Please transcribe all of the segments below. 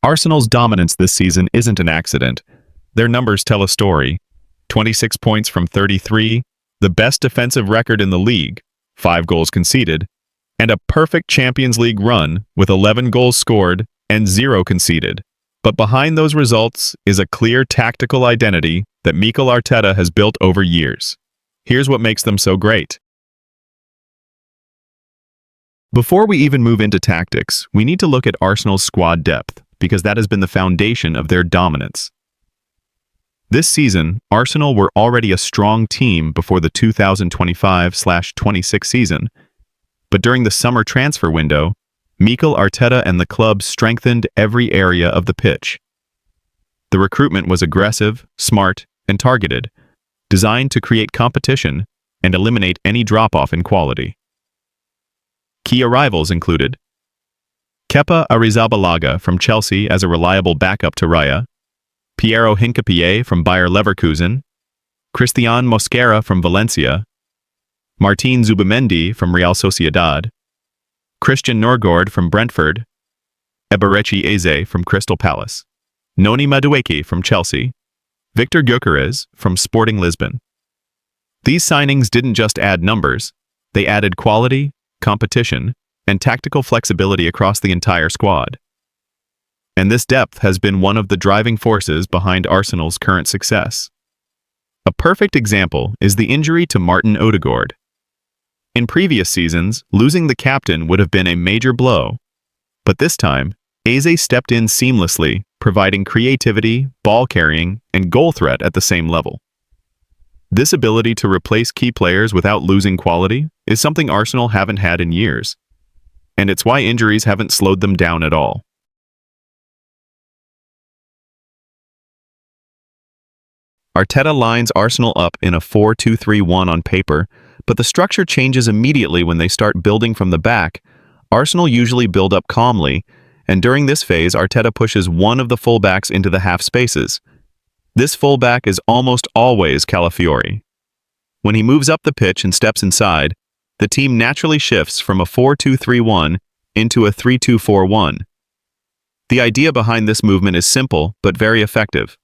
Arsenal's dominance this season isn't an accident. Their numbers tell a story. 26 points from 33, the best defensive record in the league, 5 goals conceded, and a perfect Champions League run with 11 goals scored and 0 conceded. But behind those results is a clear tactical identity that Mikel Arteta has built over years. Here's what makes them so great. Before we even move into tactics, we need to look at Arsenal's squad depth, because that has been the foundation of their dominance. This season, Arsenal were already a strong team before the 2025-26 season, but during the summer transfer window, Mikel Arteta and the club strengthened every area of the pitch. The recruitment was aggressive, smart, and targeted, designed to create competition and eliminate any drop-off in quality. Key arrivals included Kepa Arrizabalaga from Chelsea as a reliable backup to Raya, Piero Hincapié from Bayer Leverkusen, Christian Mosquera from Valencia, Martin Zubimendi from Real Sociedad, Christian Norgård from Brentford, Eberechi Eze from Crystal Palace, Noni Madueke from Chelsea, Victor Gyökeres from Sporting Lisbon. These signings didn't just add numbers, they added quality, competition, and tactical flexibility across the entire squad. And this depth has been one of the driving forces behind Arsenal's current success. A perfect example is the injury to Martin Odegaard. In previous seasons, losing the captain would have been a major blow, but this time, Eze stepped in seamlessly, providing creativity, ball carrying, and goal threat at the same level. This ability to replace key players without losing quality is something Arsenal haven't had in years, and it's why injuries haven't slowed them down at all. Arteta lines Arsenal up in a 4-2-3-1 on paper, but the structure changes immediately when they start building from the back. Arsenal usually build up calmly, and during this phase, Arteta pushes one of the fullbacks into the half spaces. This fullback is almost always Calafiori. When he moves up the pitch and steps inside, the team naturally shifts from a 4-2-3-1 into a 3-2-4-1. The idea behind this movement is simple but very effective.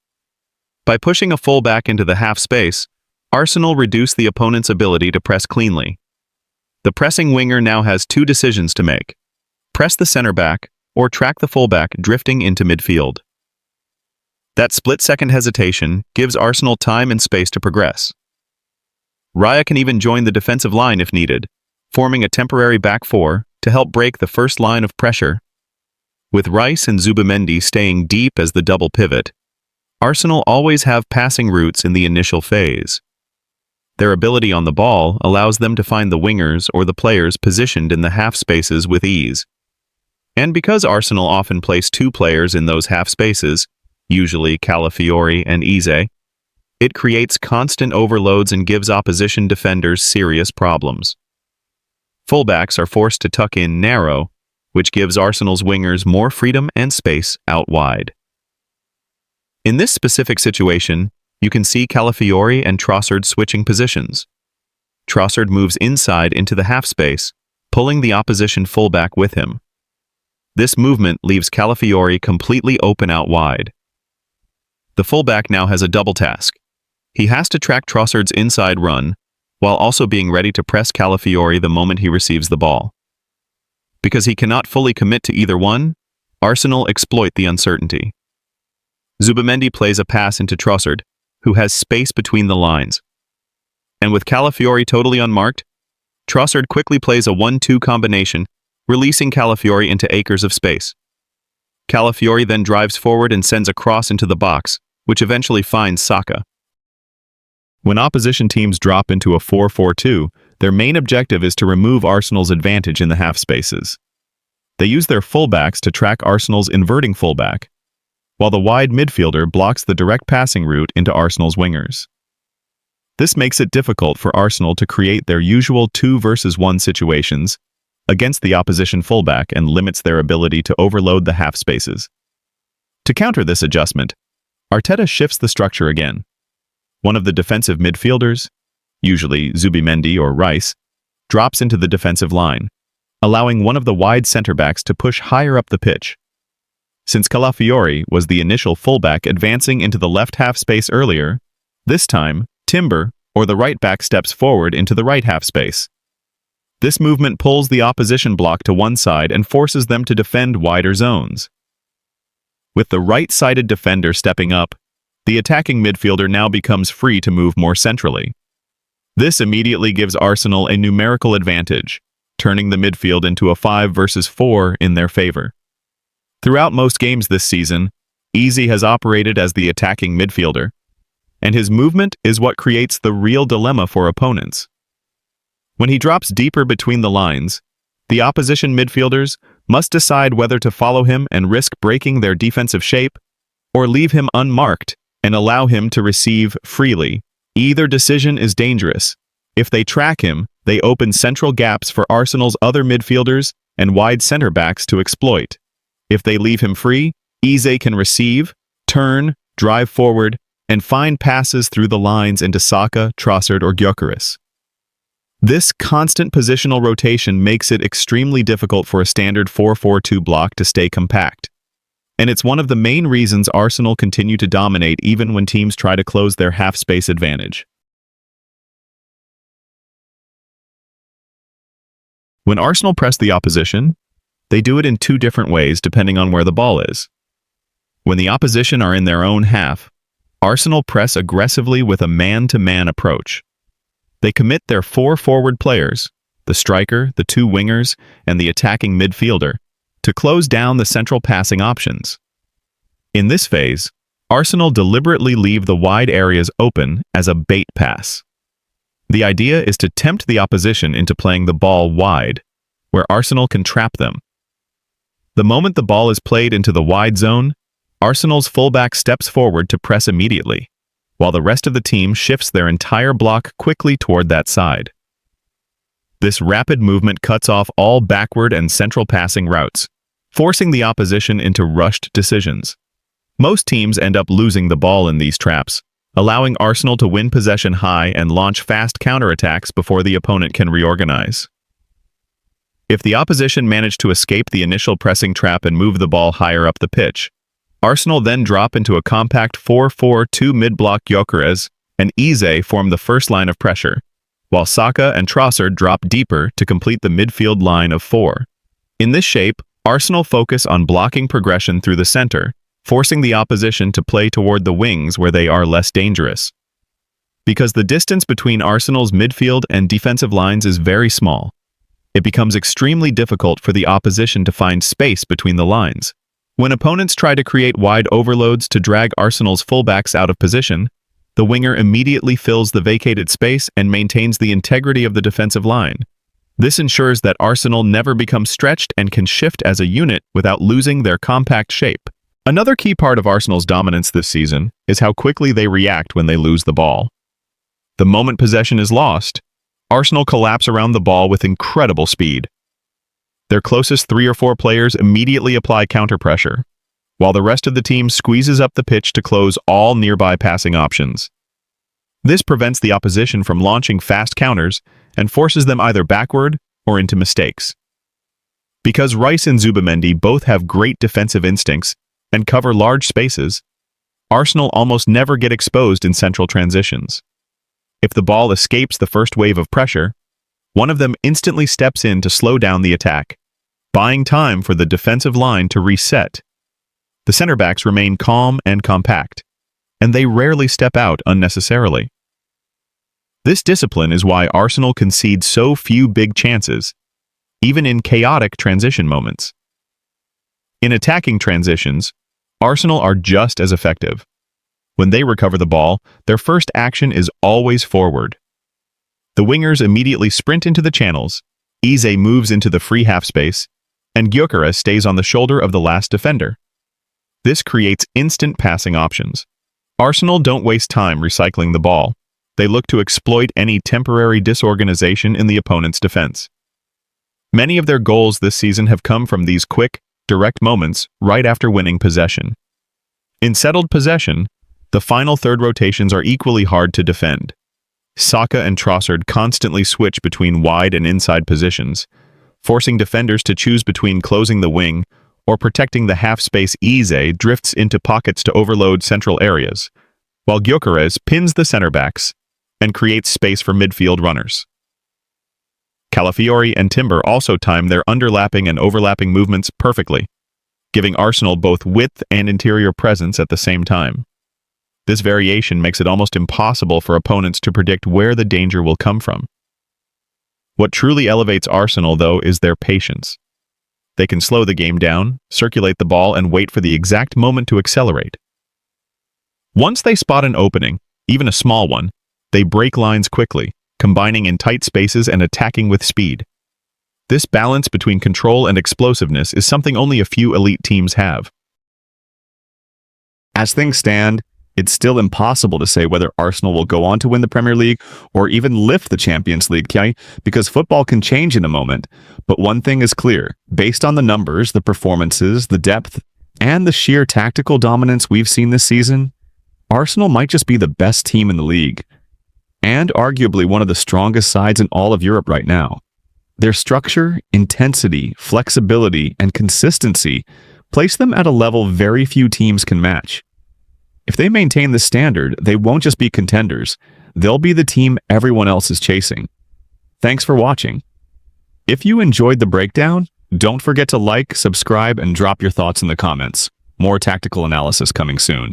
By pushing a fullback into the half space, Arsenal reduced the opponent's ability to press cleanly. The pressing winger now has 2 decisions to make: press the center back or track the fullback drifting into midfield. That split-second hesitation gives Arsenal time and space to progress. Raya can even join the defensive line if needed, forming a temporary back four to help break the first line of pressure. With Rice and Zubimendi staying deep as the double pivot, Arsenal always have passing routes in the initial phase. Their ability on the ball allows them to find the wingers or the players positioned in the half spaces with ease. And because Arsenal often place 2 players in those half spaces, usually Calafiori and Eze, it creates constant overloads and gives opposition defenders serious problems. Fullbacks are forced to tuck in narrow, which gives Arsenal's wingers more freedom and space out wide. In this specific situation, you can see Calafiori and Trossard switching positions. Trossard moves inside into the half space, pulling the opposition fullback with him. This movement leaves Calafiori completely open out wide. The fullback now has a double task. He has to track Trossard's inside run, while also being ready to press Calafiori the moment he receives the ball. Because he cannot fully commit to either one, Arsenal exploit the uncertainty. Zubimendi plays a pass into Trossard, who has space between the lines. And with Calafiori totally unmarked, Trossard quickly plays a 1-2 combination, releasing Calafiori into acres of space. Calafiori then drives forward and sends a cross into the box, which eventually finds Saka. When opposition teams drop into a 4-4-2, their main objective is to remove Arsenal's advantage in the half spaces. They use their fullbacks to track Arsenal's inverting fullback, while the wide midfielder blocks the direct passing route into Arsenal's wingers. This makes it difficult for Arsenal to create their usual 2-versus-1 situations against the opposition fullback and limits their ability to overload the half spaces. To counter this adjustment, Arteta shifts the structure again. One of the defensive midfielders, usually Zubimendi or Rice, drops into the defensive line, allowing one of the wide center backs to push higher up the pitch. since Calafiori was the initial fullback advancing into the left half space earlier. This time, Timber, or the right back, steps forward into the right half space. This movement pulls the opposition block to one side and forces them to defend wider zones. With the right-sided defender stepping up, the attacking midfielder now becomes free to move more centrally. This immediately gives Arsenal a numerical advantage, turning the midfield into a 5 versus 4 in their favor. Throughout most games this season, Eze has operated as the attacking midfielder, and his movement is what creates the real dilemma for opponents. When he drops deeper between the lines, the opposition midfielders must decide whether to follow him and risk breaking their defensive shape, or leave him unmarked and allow him to receive freely. Either decision is dangerous. If they track him, they open central gaps for Arsenal's other midfielders and wide center-backs to exploit. If they leave him free, Eze can receive, turn, drive forward, and find passes through the lines into Saka, Trossard, or Gyökeres. This constant positional rotation makes it extremely difficult for a standard 4-4-2 block to stay compact. And it's one of the main reasons Arsenal continue to dominate even when teams try to close their half-space advantage. When Arsenal press the opposition, they do it in two different ways depending on where the ball is. When the opposition are in their own half, Arsenal press aggressively with a man-to-man approach. They commit their 4 forward players, the striker, the 2 wingers, and the attacking midfielder, to close down the central passing options. In this phase, Arsenal deliberately leave the wide areas open as a bait pass. The idea is to tempt the opposition into playing the ball wide, where Arsenal can trap them. The moment the ball is played into the wide zone, Arsenal's fullback steps forward to press immediately, while the rest of the team shifts their entire block quickly toward that side. This rapid movement cuts off all backward and central passing routes, forcing the opposition into rushed decisions. Most teams end up losing the ball in these traps, allowing Arsenal to win possession high and launch fast counterattacks before the opponent can reorganize. If the opposition manage to escape the initial pressing trap and move the ball higher up the pitch, Arsenal then drop into a compact 4-4-2 mid-block. Gyökeres and Eze form the first line of pressure, while Saka and Trossard drop deeper to complete the midfield line of 4. In this shape, Arsenal focus on blocking progression through the center, forcing the opposition to play toward the wings where they are less dangerous. Because the distance between Arsenal's midfield and defensive lines is very small, it becomes extremely difficult for the opposition to find space between the lines. When opponents try to create wide overloads to drag Arsenal's fullbacks out of position, the winger immediately fills the vacated space and maintains the integrity of the defensive line. This ensures that Arsenal never becomes stretched and can shift as a unit without losing their compact shape. Another key part of Arsenal's dominance this season is how quickly they react when they lose the ball. The moment possession is lost, Arsenal collapse around the ball with incredible speed. Their closest 3 or 4 players immediately apply counter-pressure, while the rest of the team squeezes up the pitch to close all nearby passing options. This prevents the opposition from launching fast counters and forces them either backward or into mistakes. Because Rice and Zubimendi both have great defensive instincts and cover large spaces, Arsenal almost never get exposed in central transitions. If the ball escapes the first wave of pressure, one of them instantly steps in to slow down the attack, buying time for the defensive line to reset. The center-backs remain calm and compact, and they rarely step out unnecessarily. This discipline is why Arsenal concedes so few big chances, even in chaotic transition moments. In attacking transitions, Arsenal are just as effective. When they recover the ball, their first action is always forward. The wingers immediately sprint into the channels, Eze moves into the free half space, and Gyökeres stays on the shoulder of the last defender. This creates instant passing options. Arsenal don't waste time recycling the ball. They look to exploit any temporary disorganization in the opponent's defense. Many of their goals this season have come from these quick, direct moments right after winning possession. In settled possession, the final third rotations are equally hard to defend. Saka and Trossard constantly switch between wide and inside positions, forcing defenders to choose between closing the wing or protecting the half-space Eze drifts into pockets to overload central areas, while Gyökeres pins the center-backs and creates space for midfield runners. Calafiori and Timber also time their underlapping and overlapping movements perfectly, giving Arsenal both width and interior presence at the same time. This variation makes it almost impossible for opponents to predict where the danger will come from. What truly elevates Arsenal, though, is their patience. They can slow the game down, circulate the ball, and wait for the exact moment to accelerate. Once they spot an opening, even a small one, they break lines quickly, combining in tight spaces and attacking with speed. This balance between control and explosiveness is something only a few elite teams have. As things stand, it's still impossible to say whether Arsenal will go on to win the Premier League or even lift the Champions League, because football can change in a moment. But one thing is clear, based on the numbers, the performances, the depth, and the sheer tactical dominance we've seen this season, Arsenal might just be the best team in the league, and arguably one of the strongest sides in all of Europe right now. Their structure, intensity, flexibility, and consistency place them at a level very few teams can match. If they maintain this standard, they won't just be contenders, they'll be the team everyone else is chasing. Thanks for watching. If you enjoyed the breakdown, don't forget to like, subscribe, and drop your thoughts in the comments. More tactical analysis coming soon.